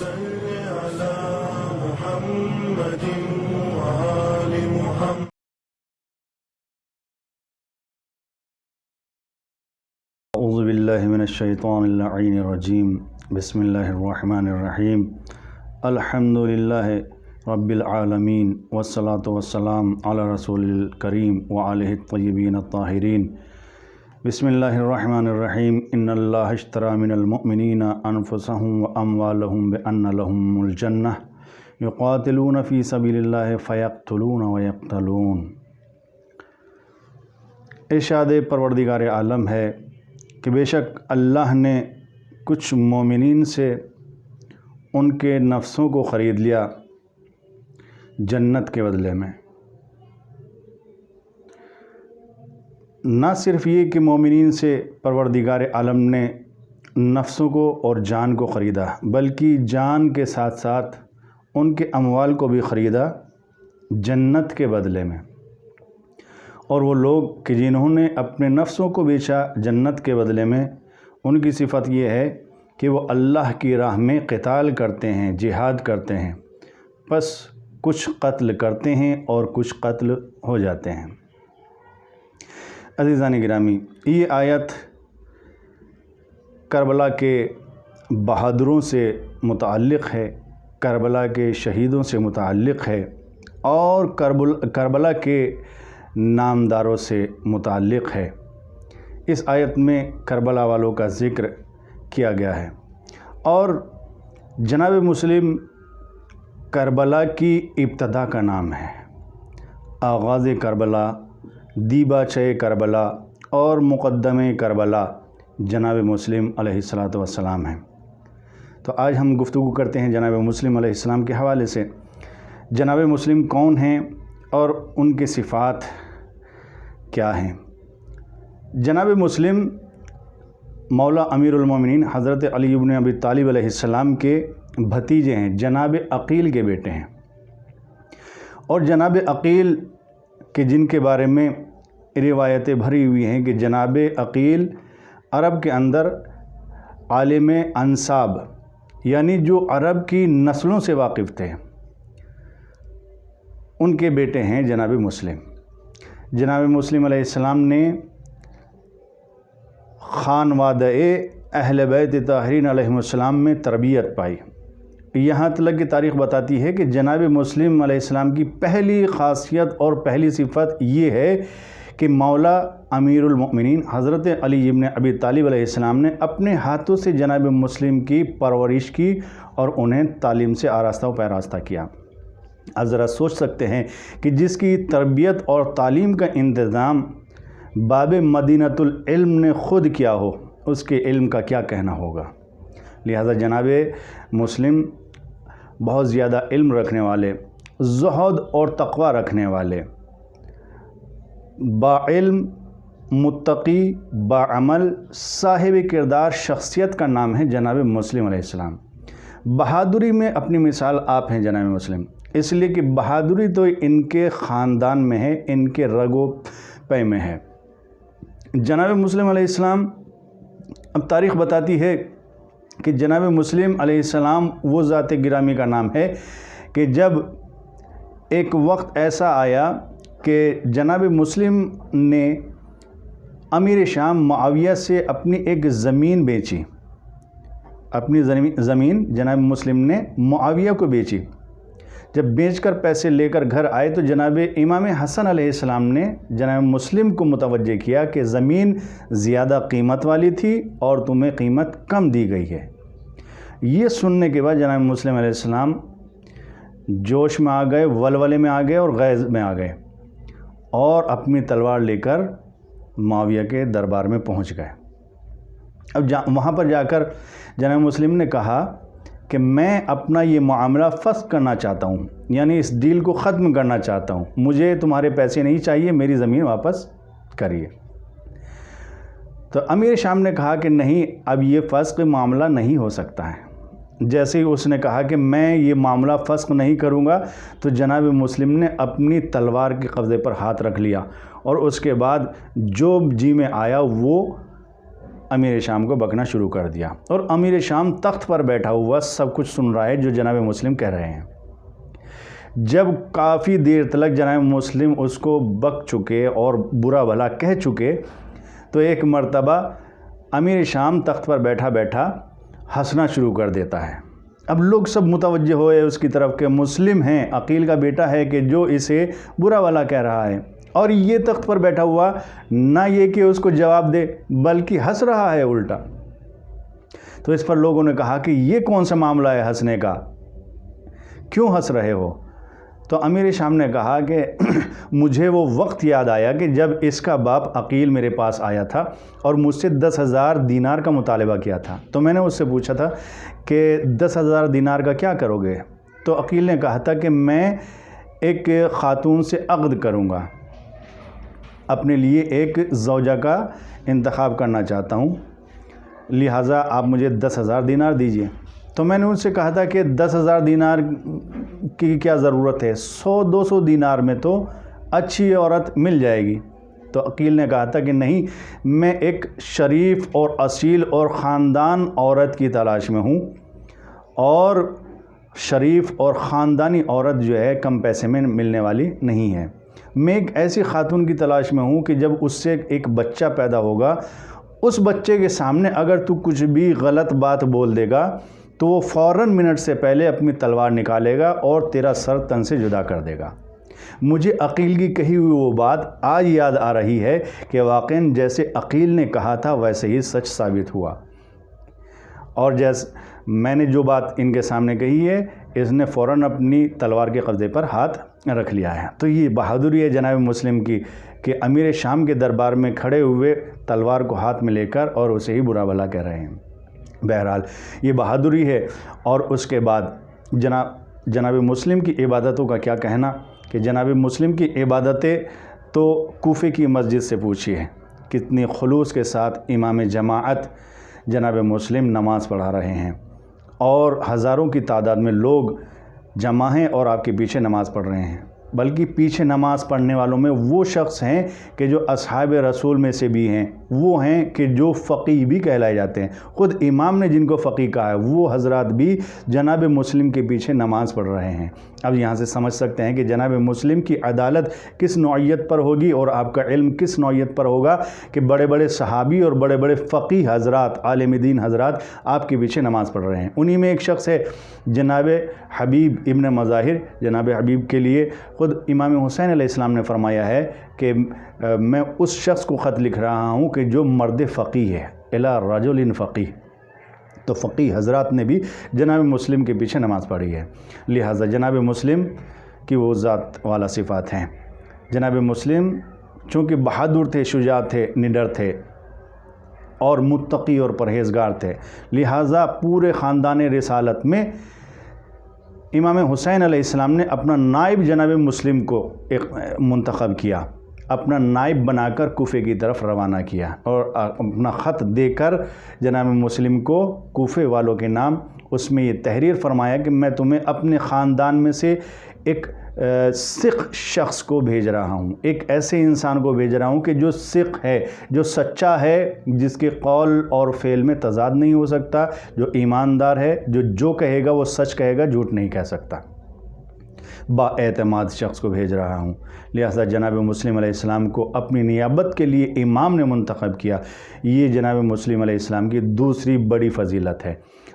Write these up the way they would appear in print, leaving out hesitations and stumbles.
صل على محمد وآل محمد. اعوذ باللہ من الشیطان اللعین الرجیم. بسم اللہ الرحمن الرحیم. الحمد للہ رب العالمین والصلاة والسلام علی رسول الکریم وآلہ الطیبین الطاہرین. بسم اللہ الرحمن الرحیم. ان اللہ اشتری من المؤمنین انفسهم واموالهم بان لهم الجنہ یقاتلون فی سبیل اللہ فیقتلون ویقتلون. ارشاد پروردگار عالم ہے کہ بے شک اللہ نے کچھ مومنین سے ان کے نفسوں کو خرید لیا جنت کے بدلے میں. نہ صرف یہ کہ مومنین سے پروردگار عالم نے نفسوں کو اور جان کو خریدا، بلکہ جان کے ساتھ ساتھ ان کے اموال کو بھی خریدا جنت کے بدلے میں. اور وہ لوگ کہ جنہوں نے اپنے نفسوں کو بیچا جنت کے بدلے میں، ان کی صفت یہ ہے کہ وہ اللہ کی راہ میں قتال کرتے ہیں، جہاد کرتے ہیں، بس کچھ قتل کرتے ہیں اور کچھ قتل ہو جاتے ہیں. عزیزان گرامی، یہ آیت کربلا کے بہادروں سے متعلق ہے، کربلا کے شہیدوں سے متعلق ہے اور کربلا کے نامداروں سے متعلق ہے. اس آیت میں کربلا والوں کا ذکر کیا گیا ہے اور جناب مسلم کربلا کی ابتدا کا نام ہے. آغاز کربلا، دیباچہ کربلا اور مقدمہ کربلا جناب مسلم علیہ السلام ہیں. تو آج ہم گفتگو کرتے ہیں جناب مسلم علیہ السلام کے حوالے سے. جناب مسلم کون ہیں اور ان کی صفات کیا ہیں؟ جناب مسلم مولا امیر المومنین حضرت علی بن ابی طالب علیہ السلام کے بھتیجے ہیں، جناب عقیل کے بیٹے ہیں. اور جناب عقیل کہ جن کے بارے میں روایتیں بھری ہوئی ہیں کہ جناب عقیل عرب کے اندر عالم انساب، یعنی جو عرب کی نسلوں سے واقف تھے، ان کے بیٹے ہیں جناب مسلم. جناب مسلم علیہ السلام نے خانوادہ اہل بیت طاہرین علیہ السلام میں تربیت پائی. یہاں تک کی تاریخ بتاتی ہے کہ جناب مسلم علیہ السلام کی پہلی خاصیت اور پہلی صفت یہ ہے کہ مولا امیر المؤمنین حضرت علی بن ابی طالب علیہ السلام نے اپنے ہاتھوں سے جناب مسلم کی پرورش کی اور انہیں تعلیم سے آراستہ و پیراستہ کیا. آپ ذرا سوچ سکتے ہیں کہ جس کی تربیت اور تعلیم کا انتظام باب مدینۃ العلم نے خود کیا ہو، اس کے علم کا کیا کہنا ہوگا. لہذا جناب مسلم بہت زیادہ علم رکھنے والے، زہد اور تقوی رکھنے والے، با علم، متقی، با عمل، صاحب کردار شخصیت کا نام ہے جناب مسلم علیہ السلام. بہادری میں اپنی مثال آپ ہیں جناب مسلم، اس لیے کہ بہادری تو ان کے خاندان میں ہے، ان کے رگ و پے میں ہے. جناب مسلم علیہ السلام، اب تاریخ بتاتی ہے کہ جناب مسلم علیہ السلام وہ ذات گرامی کا نام ہے کہ جب ایک وقت ایسا آیا کہ جناب مسلم نے امیر شام معاویہ سے اپنی ایک زمین بیچی. اپنی زمین جناب مسلم نے معاویہ کو بیچی. جب بیچ کر پیسے لے کر گھر آئے تو جناب امام حسن علیہ السلام نے جناب مسلم کو متوجہ کیا کہ زمین زیادہ قیمت والی تھی اور تمہیں قیمت کم دی گئی ہے. یہ سننے کے بعد جناب مسلم علیہ السلام جوش میں آ گئے، ولولے میں آ گئے اور غیظ میں آ گئے اور اپنی تلوار لے کر معاویہ کے دربار میں پہنچ گئے. اب وہاں پر جا کر جناب مسلم نے کہا کہ میں اپنا یہ معاملہ فسخ کرنا چاہتا ہوں، یعنی اس ڈیل کو ختم کرنا چاہتا ہوں، مجھے تمہارے پیسے نہیں چاہیے، میری زمین واپس کریے. تو امیر شام نے کہا کہ نہیں، اب یہ فسخ معاملہ نہیں ہو سکتا ہے. جیسے ہی اس نے کہا کہ میں یہ معاملہ فسخ نہیں کروں گا تو جناب مسلم نے اپنی تلوار کے قبضے پر ہاتھ رکھ لیا اور اس کے بعد جو جی میں آیا وہ امیر شام کو بکنا شروع کر دیا، اور امیر شام تخت پر بیٹھا ہوا سب کچھ سن رہا ہے جو جناب مسلم کہہ رہے ہیں۔ جب کافی دیر تک جناب مسلم اس کو بک چکے اور برا بھلا کہہ چکے تو ایک مرتبہ امیر شام تخت پر بیٹھا بیٹھا ہنسنا شروع کر دیتا ہے۔ اب لوگ سب متوجہ ہوئے اس کی طرف کہ مسلم ہیں، عقیل کا بیٹا ہے کہ جو اسے برا بھلا کہہ رہا ہے، اور یہ تخت پر بیٹھا ہوا نہ یہ کہ اس کو جواب دے بلکہ ہنس رہا ہے الٹا۔ تو اس پر لوگوں نے کہا کہ یہ کون سا معاملہ ہے ہنسنے کا، کیوں ہنس رہے ہو؟ تو امیر شام نے کہا کہ مجھے وہ وقت یاد آیا کہ جب اس کا باپ عقیل میرے پاس آیا تھا اور مجھ سے 10,000 دینار کا مطالبہ کیا تھا، تو میں نے اس سے پوچھا تھا کہ 10,000 دینار کا کیا کرو گے؟ تو عقیل نے کہا تھا کہ میں ایک خاتون سے عقد کروں گا، اپنے لیے ایک زوجہ کا انتخاب کرنا چاہتا ہوں، لہٰذا آپ مجھے 10,000 دینار دیجئے۔ تو میں نے ان سے کہا تھا کہ 10,000 دینار کی کیا ضرورت ہے، 100-200 دینار میں تو اچھی عورت مل جائے گی۔ تو عقیل نے کہا تھا کہ نہیں، میں ایک شریف اور اصیل اور خاندان عورت کی تلاش میں ہوں، اور شریف اور خاندانی عورت جو ہے کم پیسے میں ملنے والی نہیں ہے۔ میں ایک ایسی خاتون کی تلاش میں ہوں کہ جب اس سے ایک بچہ پیدا ہوگا، اس بچے کے سامنے اگر تو کچھ بھی غلط بات بول دے گا تو وہ فوراً منٹ سے پہلے اپنی تلوار نکالے گا اور تیرا سر تن سے جدا کر دے گا۔ مجھے عقیل کی کہی ہوئی وہ بات آج یاد آ رہی ہے کہ واقعاً جیسے عقیل نے کہا تھا ویسے ہی سچ ثابت ہوا، اور جیسے میں نے جو بات ان کے سامنے کہی ہے اس نے فوراً اپنی تلوار کے قبضے پر ہاتھ رکھ لیا ہے۔ تو یہ بہادری ہے جناب مسلم کی کہ امیر شام کے دربار میں کھڑے ہوئے تلوار کو ہاتھ میں لے کر اور اسے ہی برا بھلا کہہ رہے ہیں۔ بہرحال یہ بہادری ہے۔ اور اس کے بعد جناب مسلم کی عبادتوں کا کیا کہنا کہ جناب مسلم کی عبادتیں تو کوفے کی مسجد سے پوچھیے، کتنی خلوص کے ساتھ امام جماعت جناب مسلم نماز پڑھا رہے ہیں، اور ہزاروں کی تعداد میں لوگ جمع ہیں اور آپ کے پیچھے نماز پڑھ رہے ہیں۔ بلکہ پیچھے نماز پڑھنے والوں میں وہ شخص ہیں کہ جو اصحاب رسول میں سے بھی ہیں، وہ ہیں کہ جو فقیہ بھی کہلائے جاتے ہیں۔ خود امام نے جن کو فقیہ کہا ہے وہ حضرات بھی جناب مسلم کے پیچھے نماز پڑھ رہے ہیں۔ اب یہاں سے سمجھ سکتے ہیں کہ جناب مسلم کی عدالت کس نوعیت پر ہوگی اور آپ کا علم کس نوعیت پر ہوگا کہ بڑے بڑے صحابی اور بڑے بڑے فقیہ حضرات، عالم دین حضرات آپ کے پیچھے نماز پڑھ رہے ہیں۔ انہی میں ایک شخص ہے جناب حبیب ابن مظاہر۔ جناب حبیب کے لیے خود امام حسین علیہ السلام نے فرمایا ہے کہ میں اس شخص کو خط لکھ رہا ہوں کہ جو مرد فقیہ ہے، الی رجل فقیہ۔ تو فقیہ حضرات نے بھی جناب مسلم کے پیچھے نماز پڑھی ہے، لہٰذا جناب مسلم کی وہ ذات والا صفات ہیں۔ جناب مسلم چونکہ بہادر تھے، شجاع تھے، نڈر تھے اور متقی اور پرہیزگار تھے، لہٰذا پورے خاندان رسالت میں امام حسین علیہ السلام نے اپنا نائب جناب مسلم کو منتخب کیا، اپنا نائب بنا کر کوفے کی طرف روانہ کیا، اور اپنا خط دے کر جناب مسلم کو کوفے والوں کے نام اس میں یہ تحریر فرمایا کہ میں تمہیں اپنے خاندان میں سے ایک ثق شخص کو بھیج رہا ہوں، ایک ایسے انسان کو بھیج رہا ہوں کہ جو ثق ہے، جو سچا ہے، جس کے قول اور فعل میں تضاد نہیں ہو سکتا، جو ایماندار ہے، جو کہے گا وہ سچ کہے گا، جھوٹ نہیں کہہ سکتا، با اعتماد شخص کو بھیج رہا ہوں۔ لہذا جناب مسلم علیہ السلام کو اپنی نیابت کے لیے امام نے منتخب کیا۔ یہ جناب مسلم علیہ السلام کی دوسری بڑی فضیلت ہے۔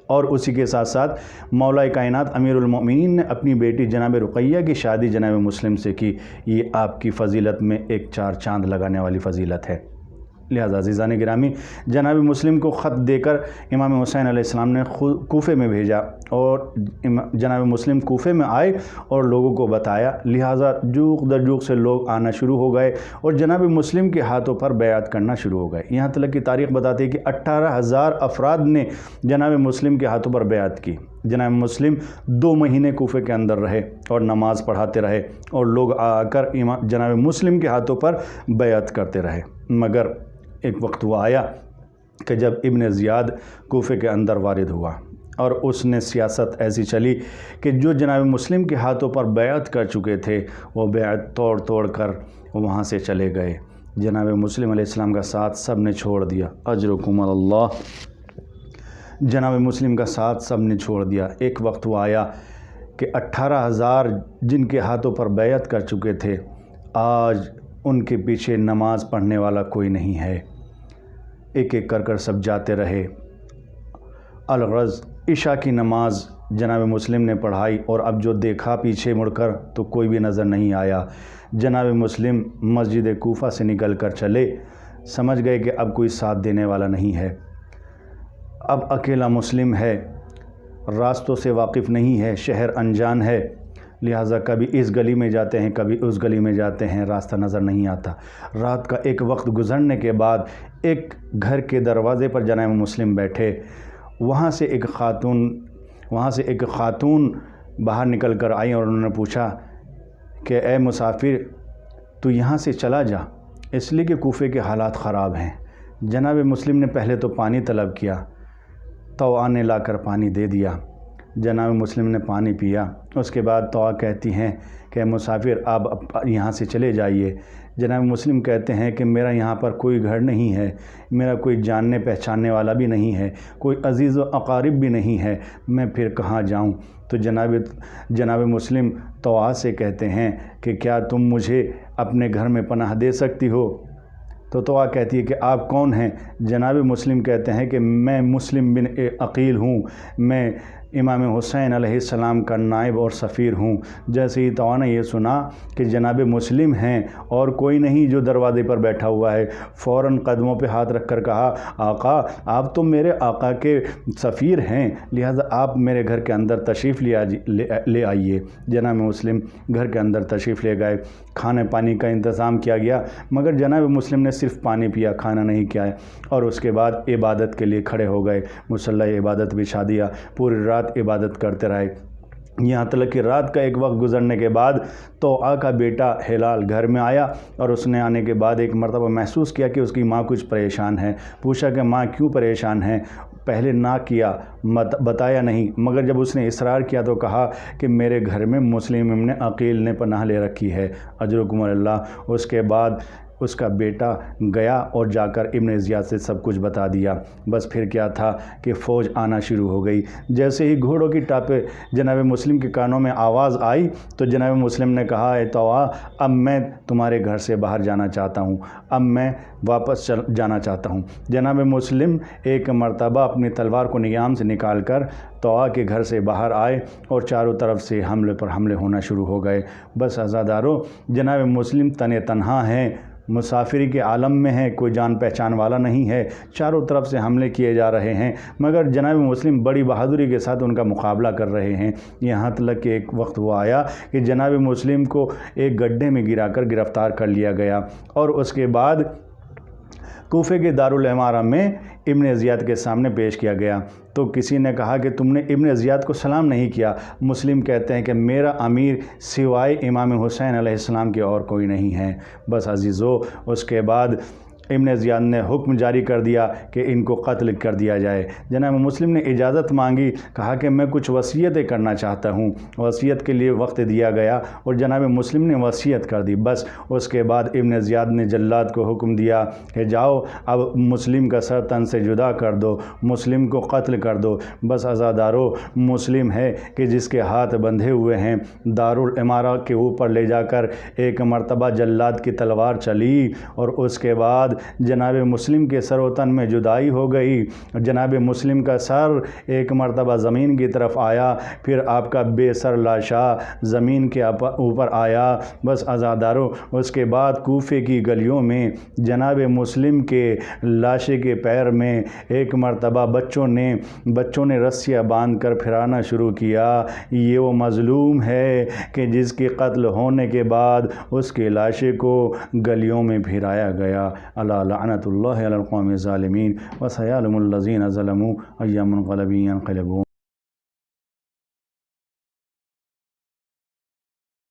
اور اسی کے ساتھ ساتھ مولا کائنات امیر المؤمنین نے اپنی بیٹی جناب رقیہ کی شادی جناب مسلم سے کی۔ یہ آپ کی فضیلت میں ایک چار چاند لگانے والی فضیلت ہے۔ لہذا عزیزان گرامی، جناب مسلم کو خط دے کر امام حسین علیہ السلام نے کوفے میں بھیجا، اور جناب مسلم کوفے میں آئے اور لوگوں کو بتایا، لہذا جوق در جوق سے لوگ آنا شروع ہو گئے اور جناب مسلم کے ہاتھوں پر بیعت کرنا شروع ہو گئے۔ یہاں تک کی تاریخ بتاتی ہے کہ 18,000 افراد نے جناب مسلم کے ہاتھوں پر بیعت کی۔ جناب مسلم 2 مہینے کوفے کے اندر رہے اور نماز پڑھاتے رہے، اور لوگ آ کر جناب مسلم کے ہاتھوں پر بیعت کرتے رہے۔ مگر ایک وقت وہ آیا کہ جب ابن زیاد کوفے کے اندر وارد ہوا، اور اس نے سیاست ایسی چلی کہ جو جناب مسلم کے ہاتھوں پر بیعت کر چکے تھے وہ بیعت توڑ کر وہاں سے چلے گئے۔ جناب مسلم علیہ السلام کا ساتھ سب نے چھوڑ دیا، اجرکم اللہ، جناب مسلم کا ساتھ سب نے چھوڑ دیا۔ ایک وقت وہ آیا کہ 18,000 جن کے ہاتھوں پر بیعت کر چکے تھے، آج ان کے پیچھے نماز پڑھنے والا کوئی نہیں ہے، ایک ایک کر سب جاتے رہے۔ الغرض عشاء کی نماز جناب مسلم نے پڑھائی، اور اب جو دیکھا پیچھے مڑ کر تو کوئی بھی نظر نہیں آیا۔ جناب مسلم مسجد کوفہ سے نکل کر چلے، سمجھ گئے کہ اب کوئی ساتھ دینے والا نہیں ہے، اب اکیلا مسلم ہے، راستوں سے واقف نہیں ہے، شہر انجان ہے، لہٰذا کبھی اس گلی میں جاتے ہیں کبھی اس گلی میں جاتے ہیں، راستہ نظر نہیں آتا۔ رات کا ایک وقت گزرنے کے بعد ایک گھر کے دروازے پر جناب مسلم بیٹھے، وہاں سے ایک خاتون باہر نکل کر آئی اور انہوں نے پوچھا کہ اے مسافر، تو یہاں سے چلا جا، اس لیے کہ کوفے کے حالات خراب ہیں۔ جناب مسلم نے پہلے تو پانی طلب کیا، طوعا نے لا کر پانی دے دیا، جناب مسلم نے پانی پیا۔ اس کے بعد طوعا کہتی ہیں کہ مسافر آپ یہاں سے چلے جائیے۔ جناب مسلم کہتے ہیں کہ میرا یہاں پر کوئی گھر نہیں ہے، میرا کوئی جاننے پہچاننے والا بھی نہیں ہے، کوئی عزیز و اقارب بھی نہیں ہے، میں پھر کہاں جاؤں؟ تو جناب مسلم طوعا سے کہتے ہیں کہ کیا تم مجھے اپنے گھر میں پناہ دے سکتی ہو؟ تو طوعا کہتی ہے کہ آپ کون ہیں؟ جناب مسلم کہتے ہیں کہ میں مسلم بن عقیل ہوں، میں امام حسین علیہ السلام کا نائب اور سفیر ہوں۔ جیسے ہی طوعا نے یہ سنا کہ جناب مسلم ہیں اور کوئی نہیں جو دروازے پر بیٹھا ہوا ہے، فوراً قدموں پہ ہاتھ رکھ کر کہا، آقا آپ تو میرے آقا کے سفیر ہیں، لہذا آپ میرے گھر کے اندر تشریف لے آئیے۔ جناب مسلم گھر کے اندر تشریف لے گئے، کھانے پانی کا انتظام کیا گیا، مگر جناب مسلم نے صرف پانی پیا، کھانا نہیں کیا، اور اس کے بعد عبادت کے لیے کھڑے ہو گئے، مصلی عبادت بچھا دیا، پوری رات عبادت کرتے رہے۔ یہاں تک کہ رات کا ایک وقت گزرنے کے بعد طوعا کا بیٹا ہلال گھر میں آیا، اور اس نے آنے کے بعد ایک مرتبہ محسوس کیا کہ اس کی ماں کچھ پریشان ہے۔ پوچھا کہ ماں کیوں پریشان ہے؟ پہلے نہ کیا، بتایا نہیں، مگر جب اس نے اصرار کیا تو کہا کہ میرے گھر میں مسلم ابن عقیل نے پناہ لے رکھی ہے، اجرکم اللہ۔ اس کے بعد اس کا بیٹا گیا اور جا کر ابن زیاد سے سب کچھ بتا دیا۔ بس پھر کیا تھا کہ فوج آنا شروع ہو گئی۔ جیسے ہی گھوڑوں کی ٹاپیں جناب مسلم کے کانوں میں آواز آئی تو جناب مسلم نے کہا، اے طوعا اب میں تمہارے گھر سے باہر جانا چاہتا ہوں، اب میں واپس جانا چاہتا ہوں۔ جناب مسلم ایک مرتبہ اپنی تلوار کو نیام سے نکال کر طوعا کے گھر سے باہر آئے اور چاروں طرف سے حملے پر حملے ہونا شروع ہو گئے۔ بس عزادارو، جناب مسلم تنہا ہیں، مسافری کے عالم میں ہے، کوئی جان پہچان والا نہیں ہے، چاروں طرف سے حملے کیے جا رہے ہیں، مگر جناب مسلم بڑی بہادری کے ساتھ ان کا مقابلہ کر رہے ہیں۔ یہاں تک کہ ایک وقت وہ آیا کہ جناب مسلم کو ایک گڈھے میں گرا کر گرفتار کر لیا گیا، اور اس کے بعد کوفے کے دارالعمارہ میں ابن زیاد کے سامنے پیش کیا گیا۔ تو کسی نے کہا کہ تم نے ابن زیاد کو سلام نہیں کیا۔ مسلم کہتے ہیں کہ میرا امیر سوائے امام حسین علیہ السلام کے اور کوئی نہیں ہے۔ بس عزیزو، اس کے بعد ابن زیاد نے حکم جاری کر دیا کہ ان کو قتل کر دیا جائے۔ جناب مسلم نے اجازت مانگی، کہا کہ میں کچھ وصیتیں کرنا چاہتا ہوں۔ وصیت کے لیے وقت دیا گیا اور جناب مسلم نے وصیت کر دی۔ بس اس کے بعد ابن زیاد نے جلاد کو حکم دیا کہ جاؤ اب مسلم کا سر تن سے جدا کر دو، مسلم کو قتل کر دو۔ بس عزادارو، مسلم ہے کہ جس کے ہاتھ بندھے ہوئے ہیں، دارالعمارہ کے اوپر لے جا کر ایک مرتبہ جلاد کی تلوار چلی، اور اس کے بعد جناب مسلم کے سر و تن میں جدائی ہو گئی۔ جناب مسلم کا سر ایک مرتبہ زمین کی طرف آیا، پھر آپ کا بے سر لاشا زمین کے اوپر آیا۔ بس عزادارو، اس کے بعد کوفے کی گلیوں میں جناب مسلم کے لاشے کے پیر میں ایک مرتبہ بچوں نے رسیاں باندھ کر پھرانا شروع کیا۔ یہ وہ مظلوم ہے کہ جس کے قتل ہونے کے بعد اس کے لاشے کو گلیوں میں پھرایا گیا۔ الا لعنت اللہ علی القوم الظالمین وسیعلم الذین ظلموا ای منقلب ینقلبون۔